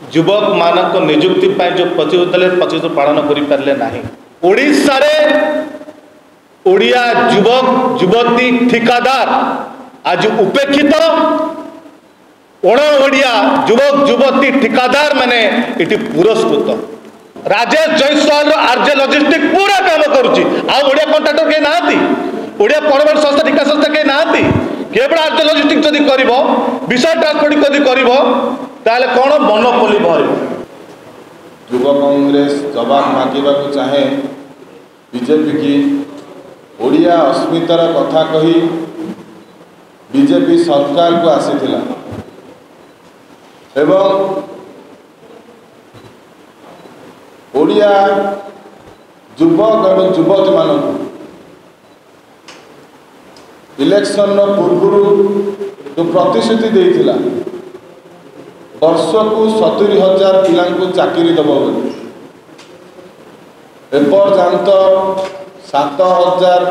युवक मानक निजुक्ति जो प्रतिश्रुति पालन करें ना ओडिशा रे ओडिया युवक युवती ठिकादार आज उपेक्षित ओण ओडिया युवक युवती ठिकादार माने इटी पुरस्कृत राजेश जयसवाल आरजे लॉजिस्टिक पूरा काम करुच्ची आड़िया कंट्राक्टर कहीं ना ओडिया परमानेंट संस्था ठिका संस्था कहीं ना केवल आरजे लॉजिस्टिक जदि कर विशाल ट्रांसपोर्ट जदि कर कौन मोनोपोली भर युवा कांग्रेस जवाब मांगा चाहे बीजेपी की ओडिया अस्मितार कथा कही बीजेपी सरकार को आसीथिला एवं ओडिया युवक एवं युवती मानक इलेक्शन पूर्व जो प्रतिश्रुति देइथिला वर्ष को 70,000 पिला चाकरी दब एपर्यंत 7,000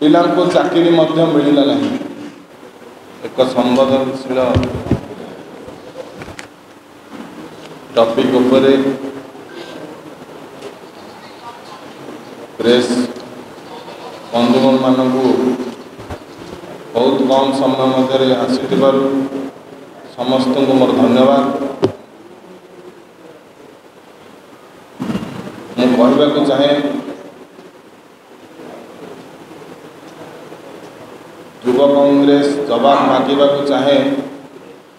पिला चाकरी मिलला नहीं। एक संवेदनशील टॉपिक उपरे प्रेस बंधुगण मानू बहुत कम समय मध्य आसी समस्त को मोर धन्यवाद। मुझे कहवाक चाहे युवा कांग्रेस जवाब मांगा चाहे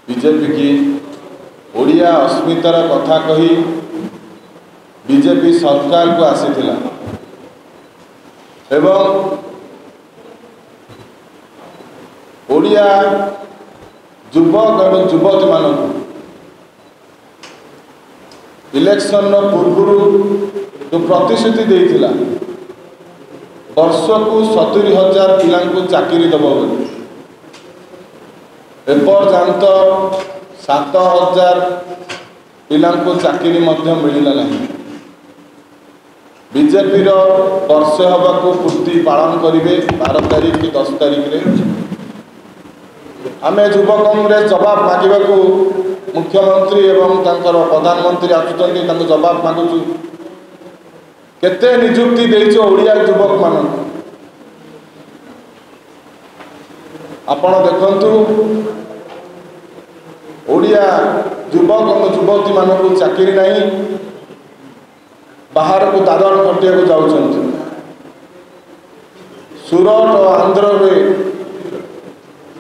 बीजेपी की ओडिया अस्मितार कथा कही बीजेपी सरकार को आसीथिला एवं ओडिया युवक एवं युवती मानक इलेक्शन पूर्व जो प्रतिश्रुति देइथिला वर्ष को 70,000 पिला चाकरी दब एपर्यंत 7,000 पिला चाकरी मिलला नहीं। बीजेपी वर्ष हवा को पूर्ति पालन करेंगे 12 तारीख कि 10 तारीख रे आमे युवा कांग्रेस जवाब मांगा मुख्यमंत्री एवं प्रधानमंत्री आसुँच जवाब मागुचु केते निजुक्ति देइछ ओडिया युवक मान आपण देखंतु ओडिया युवक और युवती मानक चाकरी नहीं बाहर को दादन खटिया को जाउछंती सूरत और आंध्र में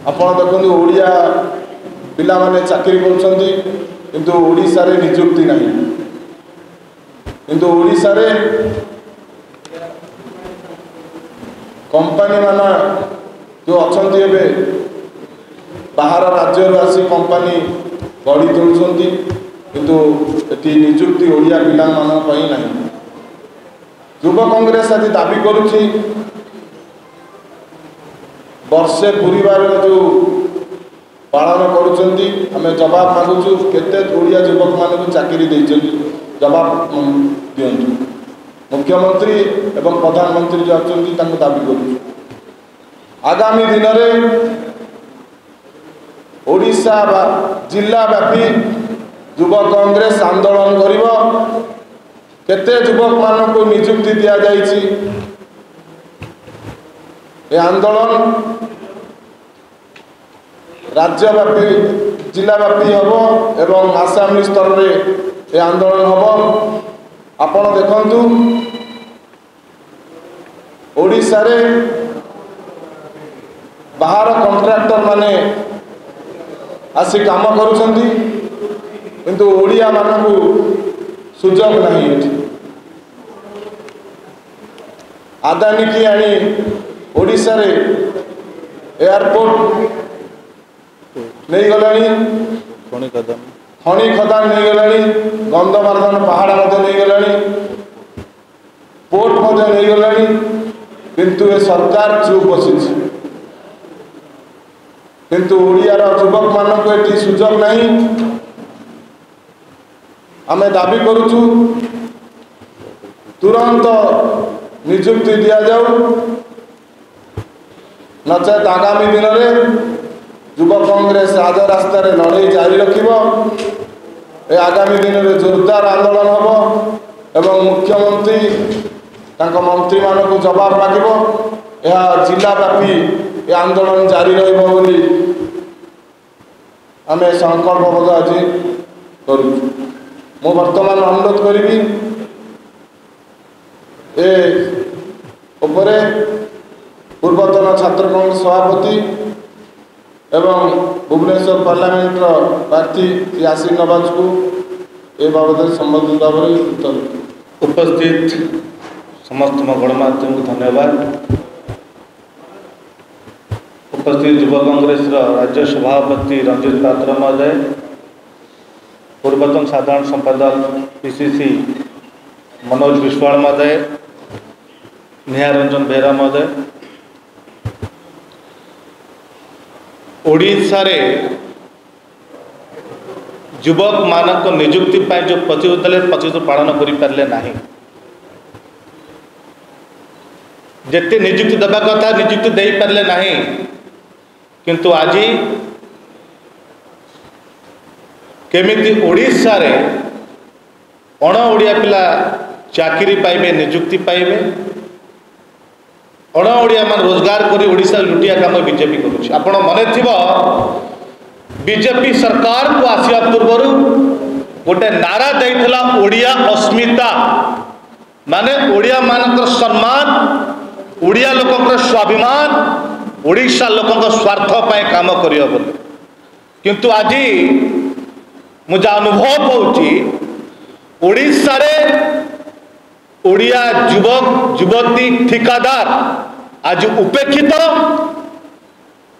आपण देखते ओडिया पिला माने चाकरी करछंती किंतु ओडिशा रे निजुक्ति नहीं किंतु ओडिशा रे कंपनी माना जो अछंती एबे बाहर राज्य आसी कंपनी गढ़ी तोलुछंती किंतु एटी निजुक्ति ओडिया पिला मान पई नहीं। युवा कांग्रेस आज दाबी करुछि वर्षे पूरीबार जो पालन करुँच आम जवाब मागुचु केते ओडिया युवक मान चाकरी देइछंती जवाब दियंतु। मुख्यमंत्री एवं प्रधानमंत्री जो आछंती तांको दाबी करुछु आगामी दिन में ओडिशा जिला व्यापी युवा कांग्रेस आंदोलन करिवो केते युवक मान को निजुक्ति दिया जाइछि ए आंदोलन राज्यव्यापी जिलाव्यापी हम एवं आसाम स्तर में ए आंदोलन हम आपण देखंतु ओडिशा रे बाहर कंट्राक्टर माने आसी काम करुछंती किंतु ओडिया मानकु सुजोग नहीं एठी आदानी की आनी ओडिशा रे एयरपोर्ट नहीं गलानी खणी खदान नहीं गलानी गंधमार्दन पहाड़ मध्य नहीं गलानी पोर्ट मध्य नहीं गलानी किंतु ए सरकार चुप बसी किंतु ओडियार युवक मानक एटी सुजोग नहीं। आमे दाबी करुचु तुरंत निजुक्ति दिया जाऊ नचेत आगामी दिन में युवा कांग्रेस राजरास्तार लड़ाई जारी रखिब ए आगामी दिन में जोरदार आंदोलन हम एवं मुख्यमंत्री तांको मंत्री मानक जवाब मागिबो। यह जिलाव्यापी ये आंदोलन जारी रहिबो बोली आम संकल्पबद्ध आज करूँ। मु वर्तमान अनुरोध करी ए उपरे पूर्वतन छात्र कांग्रेस सभापति एवं भुवनेश्वर पार्लियामेंट प्रार्थी श्री आसिफ नवाज को ए बाबद संबंधित भाव उत्तर उपस्थित समस्त गणमाध्यम को धन्यवाद। उपस्थित युवा कांग्रेस राज्य सभापति रंजित पात्र महोदय, पूर्वतन साधारण संपादक पीसीसी मनोज विश्वाल महोदय, निहार रंजन बेहरा महोदय, ओडिशा रे युवक मानक नियुक्ति पाई जो 25 पालन करि पारले नाही। जेते नियुक्ति देवा कथा नियुक्ति दे पारले नाही, किंतु आज केमिति ओडिशा रे अण ओडिया पिला चाकरी पाइबे, नियुक्ति पाइबे, अण ओडिया मान रोजगार करी ओडिशा लुटिया काम बीजेपी करुछि। आपण मने थिबो बीजेपी सरकार को आसिया पूर्व गोटे नारा देइथला ओडिया अस्मिता, माने ओडिया मानकर सम्मान, ओडिया लोकंकर स्वाभिमान, ओडिशा लोकंक स्वार्थ पाए काम करियो बोले। किंतु आज मुझे अनुभव होउछि ओडिशा रे ओडिया युवक युवती ठिकादार आज उपेक्षित।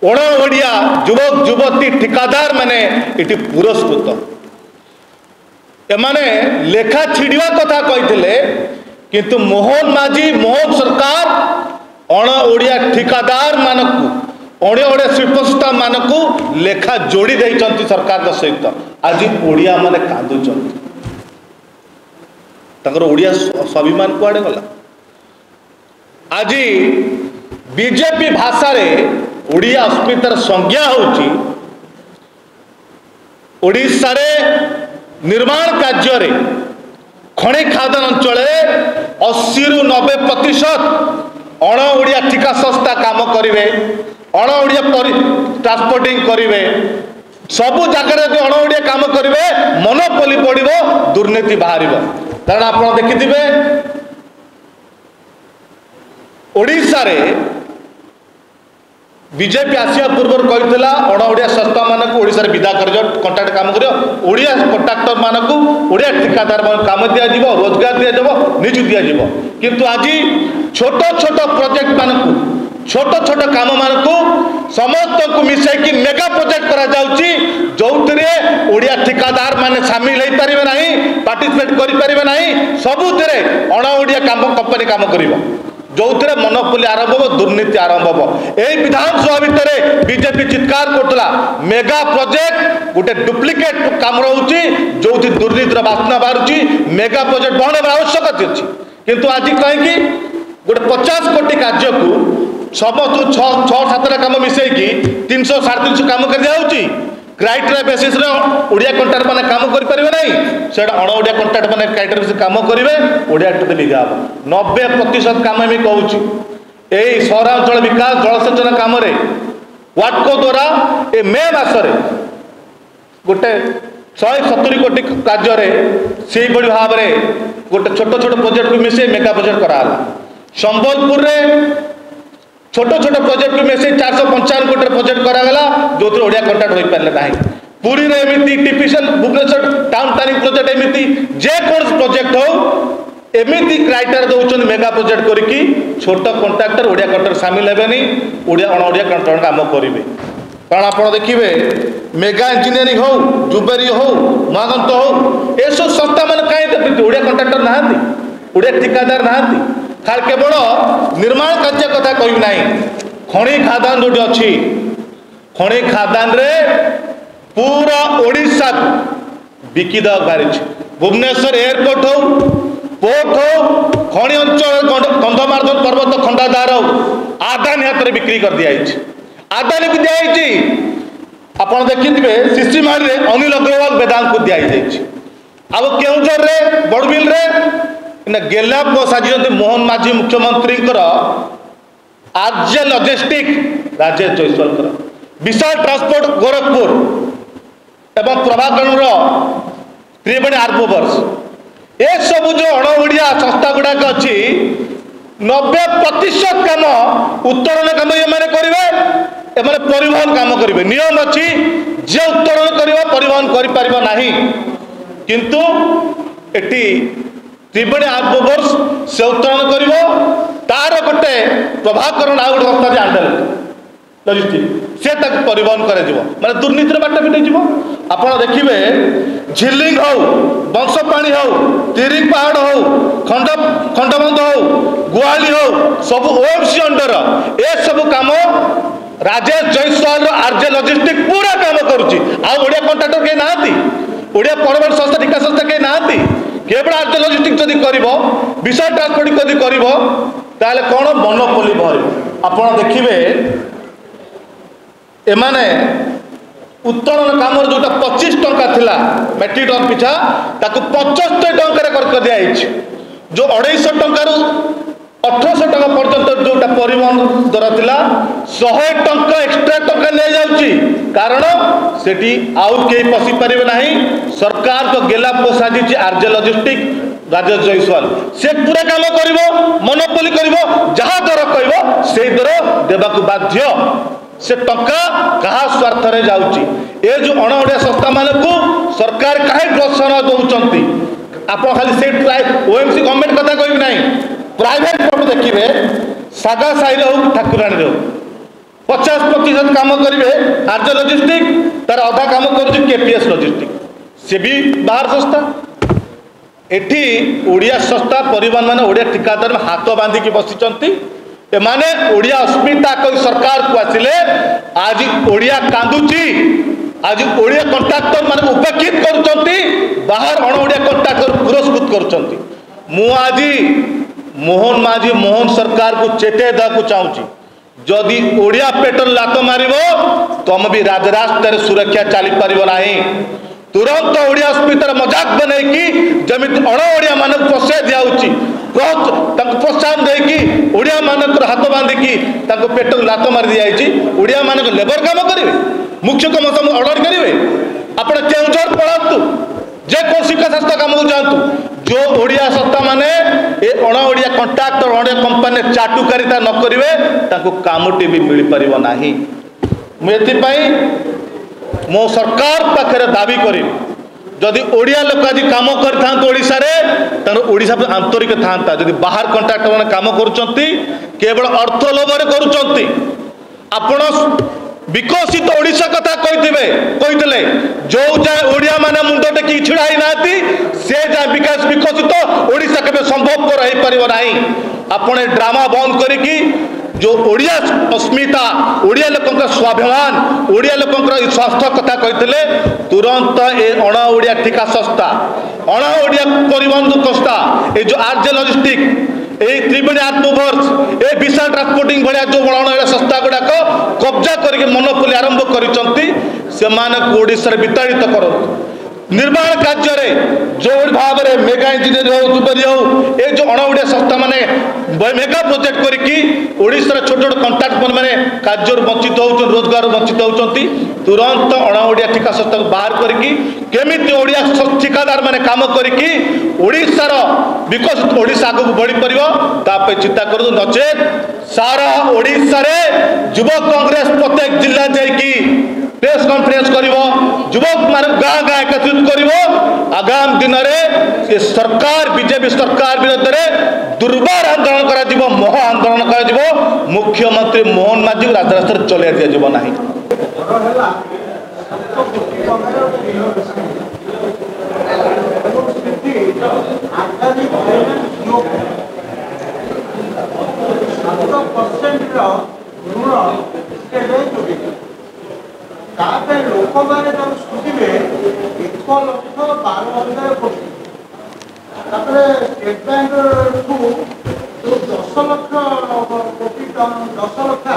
अण ओडिया युवक युवती ठिकादार माने इटी पुरस्कृत। एमाने लेखा छिड़िया कथा कहिथिले, किंतु मोहन माझी मोहन सरकार अण ओडिया ठिकादार मानकू अण ओडिया शिल्पस्था मानकू लेखा जोड़ी देइचंती सरकार सहित। आज ओडिया माने कांदुचंती, ताकर ओडिया स्वाभिमान कुआडे गला। आज बीजेपी भाषा रे ओडिया अस्मितार संज्ञा होची ओडिशा रे निर्माण कार्य रे खଣି खादान अंचल 80 ରୁ 90% अण ओडिया ठिका संस्था काम करिवे, अण ओडिया ट्रांसपोर्टिंग करिवे, सबु जगह रे अण ओडिया काम करिवे, मोनोपोली पड़िबो, दुर्नीति बाहरिबो। कारण आपण देखिथिबे ओडिशा रे बीजेपी आसिया पूर्व कहला अण ओडिया संस्था मानक ओडिशा रे विदा कर कंट्राक्ट काम करियो, ओडिया कंट्राक्टर मानक ओडिया ठिकादार मान काम दिया जिवो, रोजगार दिया जिवो, नियुक्ति दिया जिवो। किंतु आज छोट छोट प्रोजेक्ट मानक छोट छोट काम मानक समस्त को मिसाई कि मेगा प्रोजेक्ट करा जाउची, जोउतरे ओडिया ठिकादार माने शामिल होई परिबे नाही, पार्टिसिपेट करि परिबे नाही, सबुतरे अण ओडिया काम कंपनी काम करिवो, जो मोनोपोली आरंभ हो, दुर्नीति आरंभ हो। यही विधानसभा भितर बीजेपी चित्कार करतला मेगा प्रोजेक्ट गोटे डुप्लिकेट काम रोचे, जो दुर्नीतिर बास्ना बाहर, मेगा प्रोजेक्ट बहन आवश्यक अच्छी। किंतु आज कहीं गोटे 50 कोटी कार्य को समस्त 6-7 काम मिसेकी 300 साढ़े 300 काम कर दिया, क्राइटेरिया बेसिस ओडिया कंट्राक्ट माने काम करि परिबे नहीं, सेडा अण ओडिया कंट्राक्ट माने क्राइटेरिया बेसिस काम करिवे, ओडिया टू लिगा हम 90% काम हम कहूची। एई सहरांचल विकास जलसेचन काम रे वाटको द्वारा ए मे मास रे गोटे 170 कोटी कार्य रे सेही बड़ी भाव रे गोटे छोट छोट प्रोजेक्ट को मिसे मेगा प्रोजेक्ट कराला। संबलपुर रे छोट छोट प्रोजेक्ट में से 455 कोटी प्रोजेक्ट करागला, जो ओडिया कंट्राक्ट हो पारे ना। पुरी रे एमती typical Bhubaneswar town planning project एमती जे कौन प्रोजेक्ट हो एमती क्राइटेरिया दौरान मेगा प्रोजेक्ट करके छोट कंट्राक्टर ओडिया कंट्राक्टर सामिल हेबेनी, ओडिया अण ओडिया कंट्राक्टर काम करेंगे। कारण आप देखिए मेगा इंजीनियरिंग हो, जुबेरी हो, महागंत हो, ये सब संस्था मैंने कहीं ओडिया कंट्राक्टर नहांती, ओडिया ठिकादार नहांती। खाली केवल निर्माण कार्य कथा कह ना, खଣି खादान जो अच्छी खଣି खादान रे पूरा ओडिशा बिकी दवा बाहरी। भुवनेश्वर एयरपोर्ट हो, पोर्ट हो, खଣି अंचल कंधमार्दन पर्वत खंडाधार हो, आदानी हाथ में बिक्री कर दिया, आदानी को दिखाई। आप देखिए शिशिमारी अनिल अग्रवाल वेदांत को दिखाई। आउ केउझर रे बड़बिल रे गेला साजिଛନ୍ତି मोहन माझी मुख्यमंत्री आर्जे लॉजिस्टिक राजेश जयसवाल विशाल ट्रांसपोर्ट गोरखपुर एवं प्रभाकरण त्रिवेणी आर्मोवर्स ए सब जो अणओडिया संस्था गुड़ाक अच्छी 90% काम उत्तोलन काम ये करेंगे एमाने परिवहन काम करेंगे नियम अच्छी जे उत्तोलन कर परिवहन कर किंतु एटी त्रिवेणी आर्मोवर्स से उत्तोलन कर तार गोटे प्रभाकरण आ गोटे संस्था आंडल लॉजिस्टिक से परिवहन कर माने दुर्नीतिर बाट फिटे आप देखिए झिलिंग हो बंशपाणी हो तिरिंग पहाड़ हो खंडबंध हो गुआली हो सब ओएमसी अंडर ए सब काम राजेश जयसवाल आरजे लॉजिस्टिक पूरा काम करुच्ची आड़िया कंट्राक्टर कहीं ना ओडिया परमानेंट संस्था ठिका संस्था कहीं ना केवल आरजे लॉजिस्टिक जदि कर विशाल ट्रांसपोर्टिंग जदि कर कौन मोनोपोली भर आप देखिए एमाने उत्तोलन काम जोटा 25 टंका थिला मेट्रिक टन पिछा ताकू 75 टंका कर दिया जो 250 टंका 1800 टंका पर्यंत जोटा परिवहन दर थिला 100 टंका एक्स्ट्रा टंका ले जाउची कारण सेठी आउ के पसी परिबे नाही सरकार को गेला पोसाजी आरजे लॉजिस्टिक राजेश जयसवाल से पूरा काम करिवो मोनोपोली करिवो जहा दर कहबो से दर देबाकू बाध्य से टंका कहा स्वार्थ रे जाउची ए जो अणओडिया संस्था माने को सरकार काहे प्रोत्साहन दउचंती आप खाली से ओएमसी गवर्नमेंट कथा कहबी नाही प्राइवेट प्रॉपर्टी देखिए सागा साई हो ठाकुराणी रे 50% काम करेंगे आरजे लॉजिस्टिक तार अधा काम कर केपीएस लॉजिस्टिक से भी बाहर संस्था एठी ओडिया संस्था परिवहन माने ओडिया ठिकादार हाथ बांधिकी बसिचंती एमाने ओडिया अस्मिता कोई सरकार को आसिले आज ओडिया कांदुची आज ओडिया कॉन्ट्रैक्टर माने उपेक्षित करूचंती बाहर अणओडिया कॉन्ट्रैक्टर पुरस्कृत करूचंती मु आज मोहन माझी मोहन सरकार को चेते देवाक चाहूँगी जदि ओडिया पेट्रोल लात मारिबो तुम भी राजरास्तार सुरक्षा चली पार नहीं तुरंत ओडिया अस्मितार मजाक बनैकी जमी अणओडिया मान पशे दिखाऊँगी प्रोत्साहन देकी ओडिया मानक हाथ बांधिकी पेट्रोल लात मारी दिखाई ओडिया मानक लेबर काम करेंगे मुख्य कम ऑर्डर करेंगे आप केउझर पढ़ातु जेको शिक्षा संस्था काम जातु जो ओडिया संस्था माने ए अणओडिया कॉन्ट्रैक्टर अणओडिया कंपनी चाटुकारिता न करेंगे कामटी भी मिल पार ना मुझे मो सरकार पाखे दाबी करी जदि ओडिया लोक आज काम करोशा आंतरिक था जदि बाहर कॉन्ट्रैक्टर मैंने काम केवल अर्थ लोभर करुँच आपण विकसित ओडिशा कथा कही जो जाए ओडिया माने मुंड टेकी छिड़ा ही ना से जाए विकास विकसित ओडिशा केबे संभवपर हो पार ना आपण ड्रामा बंद करिकी जो ओडिया अस्मिता ओडिया लोक स्वाभिमान ओडिया लोक स्वास्थ्य कथा कही तुरंत ए अणओडिया ठिका संस्था अणओडिया परिवहन संस्था ये जो आरजे लॉजिस्टिक ए त्रिवेणी आर्मोवर्स ए विशाल ट्रांसपोर्टिंग भाया जो अणओडिया संस्था गुड़ाक कब्जा करके मोनोपोली आरंभ कर विताड़ित करूँ निर्माण कार्य जो भाव में मेगा इंजीनियर हो दुबरी हो ये जो अणओडिया संस्था माने मेगा प्रोजेक्ट करके छोट छोट कॉन्ट्रैक्ट मैंने कार्य वंचित हो रोजगार वंचित होती तुरंत अणओडिया ठिका संस्था को बाहर करमी ओडिया ठिकादार मैंने काम करके ओडिशार विकसित ओडिशा आगे बढ़ी पार चिंता कर नचे सारा ओडिशा रे युवक कांग्रेस प्रत्येक जिला जाकि प्रेस कॉन्फ्रेंस करिवो युवक मान गाँ गाँ एकत्रित करिवो आगामी दिन में सरकार बीजेपी सरकार विरोध में दुर्बार आंदोलन करा दिबो मह आंदोलन करा दिबो मुख्यमंत्री मोहन माझी राजरास्तार चले दिया जिवो नाही लोक मैंने सुझे 1,12,000 कोटी स्टेट बैंक जो 10 लाख कोटी 10 लाख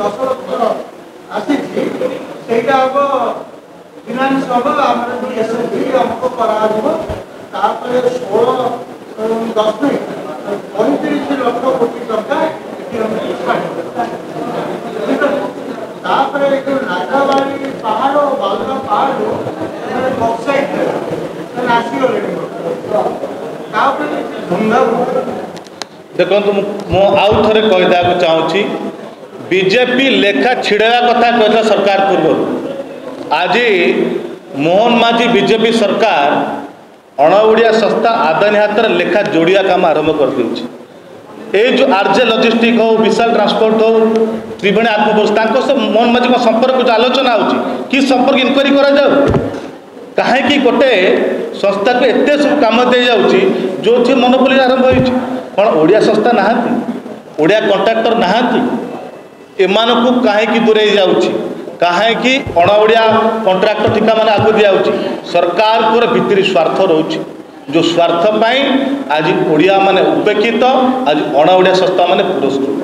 10 लाख आसी हम फिनान्स हम जो एस ଅମକ କରାଯିବ ତାପରେ 16.35 ଲକ୍ଷ କୋଟି ଟଙ୍କା ଏଠି ଆମେ ଛାଡ଼ିବା। ତାପରେ ଏ ଯେଉଁ ନାଗାବାଡ଼ି ପାହାଡ଼ ବାଲୁକା ପାହାଡ଼ରୁ ବକ୍ସାଇଟ୍ ଆସିଗଲେଣି ତାପରେ ଧନ୍ଦାମୂଳ। ଦେଖନ୍ତୁ ମୁଁ ଆଉ ଥରେ କହିଦେବାକୁ ଚାହୁଁଛି ବିଜେପି ଲେଖା ଛିଡ଼ାଇବା କଥା କହିଥିଲା ସରକାର ପୂର୍ବରୁ। ଆଜି ମୋହନ ମାଝୀ ବିଜେପି ସରକାର ଅଣଓଡ଼ିଆ ସଂସ୍ଥା ଆଦାନୀ ହାତରେ ଲେଖା ଯୋଡ଼ିବା କାମ ଆରମ୍ଭ କରିଦେଉଛି। এই যে আরজে লজিস্টিক হো বিশাল ট্রান্সপোর্ট হো ত্রিবেণী আত্মবোধ তাঁর সহ মোহন মাঝি সম্পর্ক যে আলোচনা হচ্ছে কি সম্পর্ক ইনকোয়ারি করা যাও কাহিঁকি গোটে সংস্থাকে এতে সব কাম দিয়ে যাচ্ছি যে মনোপলি আরম্ভ হয়েছে କ'ଣ ଓଡ଼ିଆ ସଂସ୍ଥା ନାହାନ୍ତି ଓଡ଼ିଆ କଣ୍ଟ୍ରାକ୍ଟର ନାହାନ୍ତି ଏମାନଙ୍କୁ କାହିଁକି ଦୂରେଇ ଯାଉଛି କାହିଁକି ଅଣଓଡ଼ିଆ କଣ୍ଟ୍ରାକ୍ଟର ଠିକାମାନେ ଆଗକୁ ଦିଆଯାଉଛି ସରକାରଙ୍କର ଭିତରେ ସ୍ୱାର୍ଥ ରହୁଛି जो स्वार्थ पाई आज ओडिया माने उपेक्षित आज अणओडिया संस्था माने पुरस्कृत।